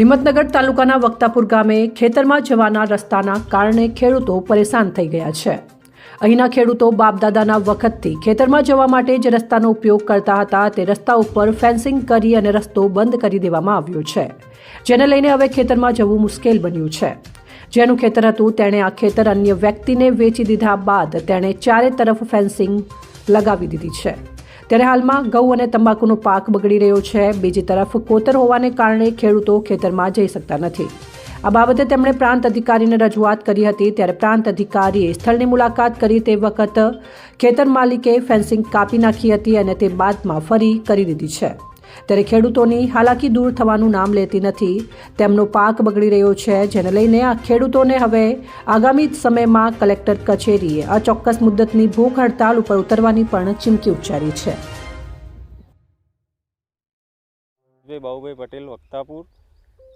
હિંમતનગર તાલુકાના વક્તાપુર ગામે ખેતરમાં જવાના રસ્તાના કારણે ખેડૂતો પરેશાન થઈ ગયા છે। અહીંના ખેડૂતો બાપદાદાના વખતથી ખેતરમાં જવા માટે જે રસ્તાનો ઉપયોગ કરતા હતા તે રસ્તા ઉપર ફેન્સિંગ કરી અને રસ્તો બંધ કરી દેવામાં આવ્યો છે, જેને લઈને હવે ખેતરમાં જવું મુશ્કેલ બન્યું છે। જેનું ખેતર હતું તેણે આ ખેતર અન્ય વ્યક્તિને વેચી દીધા બાદ તેણે ચારે તરફ ફેન્સિંગ લગાવી દીધી છે। ત્યારે હાલમાં ઘઉં અને તંબાકુનો પાક બગડી રહ્યો છે। બીજી તરફ કોતર હોવાને કારણે ખેડૂતો ખેતરમાં જઈ શકતા નથી। આ બાબતે તેમણે પ્રાંત અધિકારીને રજૂઆત કરી હતી। ત્યારે પ્રાંત અધિકારીએ સ્થળની મુલાકાત કરી તે વખત ખેતર માલિકે ફેન્સિંગ કાપી નાખી હતી અને તે બાદમાં ફરી કરી દીધી છે। ત્યારે ખેડૂતોની હાલાકી દૂર થવાનું નામ લેતી નથી। તેમનો પાક બગડી રહ્યો છે, જેને લઈને આ ખેડૂતોને હવે આગામી સમયમાં કલેક્ટર કચેરીએ અચોક્કસ મુદ્દતની ભૂખ હડતાલ ઉપર ઉતરવાની પણ ચીમકી ઉચ્ચારી છે। બાબુભાઈ પટેલ, વક્તાપુર,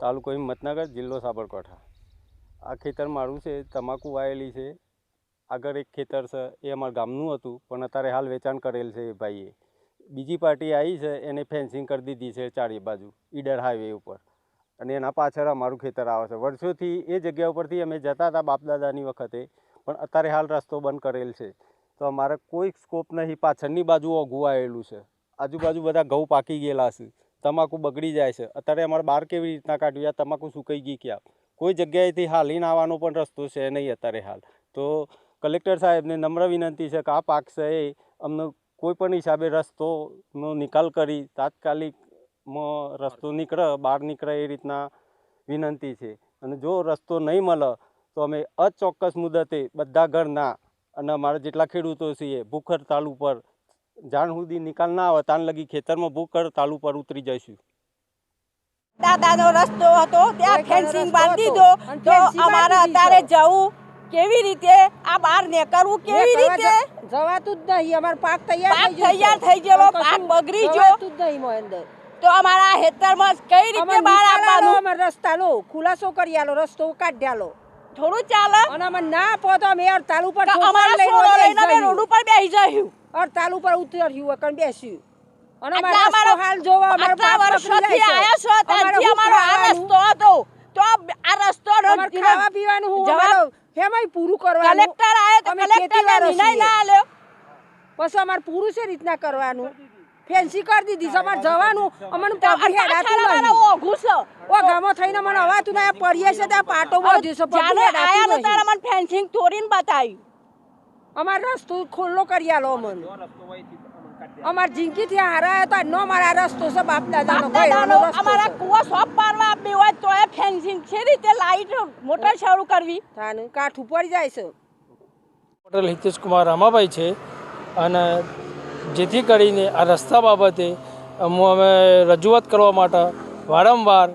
તાલુકો હિંમતનગર, જિલ્લો સાબરકાંઠા। આ ખેતર મારું છે, તમાકુ વાયેલી છે। આગળ એક ખેતર છે એ અમારા ગામનું હતું, પણ અત્યારે હાલ વેચાણ કરેલ છે એ ભાઈએ। બીજી પાર્ટી આવી છે, એને ફેન્સિંગ કરી દીધી છે ચારે બાજુ ઈડર હાઈવે ઉપર, અને એના પાછળ અમારું ખેતર આવે છે। વર્ષોથી એ જગ્યા ઉપરથી અમે જતા હતા બાપદાદાની વખતે, પણ અત્યારે હાલ રસ્તો બંધ કરેલ છે, તો અમારે કોઈ સ્કોપ નહીં। પાછળની બાજુ ઓઘું આવેલું છે, આજુબાજુ બધા ઘઉં પાકી ગયેલા છે, તમાકુ બગડી જાય છે। અત્યારે અમારે બહાર કેવી રીતના કાઢવી? આ તમાકુ સુકાઈ ગઈ ક્યાં? કોઈ જગ્યાએથી હાલીને આવવાનો પણ રસ્તો છે નહીં અત્યારે હાલ। તો કલેક્ટર સાહેબને નમ્ર વિનંતી છે કે આ પાક છે એ અમને કોઈ પણ હિસાબે રસ્તોનો નિકાલ કરી તાત્કાલિકમાં રસ્તો નીકળે, બહાર નીકળે એ રીતના વિનંતી છે। અને જો રસ્તો નહીં મળે તો અમે અચોક્કસ મુદતે બધા ઘરના અને અમારા જેટલા ખેડૂતો છીએ ભૂખ હડતાલ ઉપર, જાણ સુધી નિકાલ ના આવે તાન લગી ખેતરમાં ભૂખ હડતાલ ઉપર ઉતરી જઈશું। દાદાનો રસ્તો હતો, ત્યાં ફેન્સિંગ બાંધી દો તો અમારે અત્યારે જવું કેવી રીતે? આ બહાર નીકળવું કેવી રીતે? જવાતું જ નહીં। અમાર પાક તૈયાર થઈ ગયો, પાક બગડી ગયો તો અમારા ખેતરમાં કઈ રીતે બહાર આવવાનું? અમાર રસ્તાનો ખુલાસો કરી આલો, રસ્તો કાઢી આલો, થોડું ચાલે। અને અમે ના આપો તો અમે હડતાલ ઉપર અમારા છોડો લઈને અમે રોડ ઉપર બેસી જઈશું, હડતાલ ઉપર ઉતર્યું એકણ બેસ્યું। અને અમારો હાલ જોવા અમાર આટલા વર્ષોથી આયા છો, ત્યાંથી અમારો આ રસ્તો હતો, તો આ રસ્તો ખાવા પીવાનું હું અમારો હેમાંય પૂરું કરવાનું। કલેક્ટર આયો તો કલેક્ટરને નિર્ણય ના આલ્યો, પછી અમાર પૂરું છે રીતના કરવાનું। ફેન્સી કરી દીધી છે, અમાર જવાનું અમને પગી હેડાતું નહીં। ઓઘું છે, ઓ ગામો થઈને મને હવાતું ના પડીએ છે ત્યાં પાટો બાંધ્યો છે, પગી આયા તો હેડાતું તારા મને ફેન્સિંગ તોડીને બતાવ્યું। અમાર રસ્તો ખુલ્લો કરી આલો અમને। અમાર જિંદગીથી હારા તો નો મારા રસ્તો છે બાપ દાદાનો રસ્તો। અમારા કુવા સોપ પારવા આપી હોય તો એ ફેન્સિંગ છે રીતે લાઈટ મોટર શરૂ કરવી થાને કાઠું પડી જાય છે। પટેલ હિતેશ કુમાર રામાભાઈ છે, અને જેથી કરીને આ રસ્તા બાબતે અમે રજૂઆત કરવા માટે વારંવાર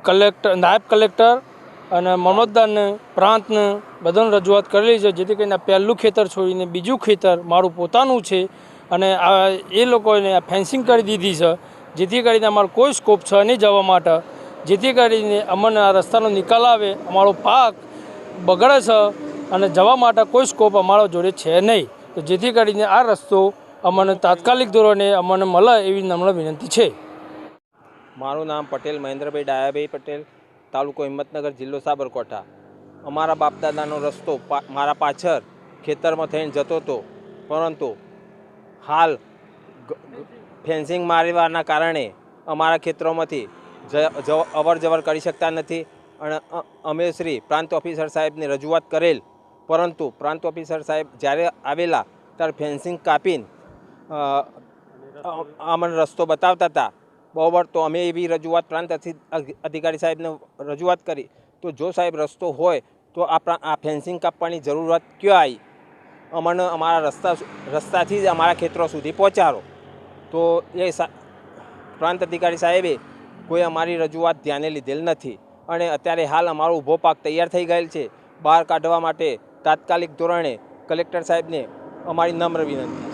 કલેક્ટર, નાયબ કલેક્ટર અને મામલતદારને, પ્રાંતને બધાને રજૂઆત કરેલી છે। જેથી કરીને પહેલું ખેતર છોડીને બીજું ખેતર મારું પોતાનું છે, અને આ એ લોકોને આ ફેન્સિંગ કરી દીધી છે, જેથી કરીને અમારો કોઈ સ્કોપ છે નહીં જવા માટે। જેથી કરીને અમને આ રસ્તાનો નિકાલ આવે, અમારો પાક બગડે છે અને જવા માટે કોઈ સ્કોપ અમારા જોડે છે નહીં। તો જેથી કરીને આ રસ્તો અમને તાત્કાલિક ધોરણે અમને મળે એવી નમ્ર વિનંતી છે। મારું નામ પટેલ મહેન્દ્રભાઈ ડાયાભાઈ પટેલ, તાલુકો હિંમતનગર, જિલ્લો સાબરકાંઠા। અમારા બાપદાદાનો રસ્તો મારા પાછળ ખેતરમાં થઈને જતો હતો, પરંતુ હાલ ફેન્સિંગ મારવાના કારણે અમારા ખેતરોમાંથી અવર જવર કરી શકતા નથી। અને અમે શ્રી પ્રાંત ઓફિસર સાહેબને રજૂઆત કરેલ, પરંતુ પ્રાંત ઓફિસર સાહેબ જ્યારે આવેલા ત્યારે ફેન્સિંગ કાપીને અમને રસ્તો બતાવતા હતા બરાબર। તો અમે એવી રજૂઆત પ્રાંત અધિકારી સાહેબને રજૂઆત કરી, તો જો સાહેબ રસ્તો હોય તો આ ફેન્સિંગ કાપવાની જરૂરત ક્યાં આવી? અમને અમારા રસ્તાથી જ અમારા ખેતરો સુધી પહોંચાડો। તો એ પ્રાંત અધિકારી સાહેબે કોઈ અમારી રજૂઆત ધ્યાને લીધેલ નથી, અને અત્યારે હાલ અમારો ઊભો પાક તૈયાર થઈ ગયેલ છે। બહાર કાઢવા માટે તાત્કાલિક ધોરણે કલેક્ટર સાહેબને અમારી નમ્ર વિનંતી।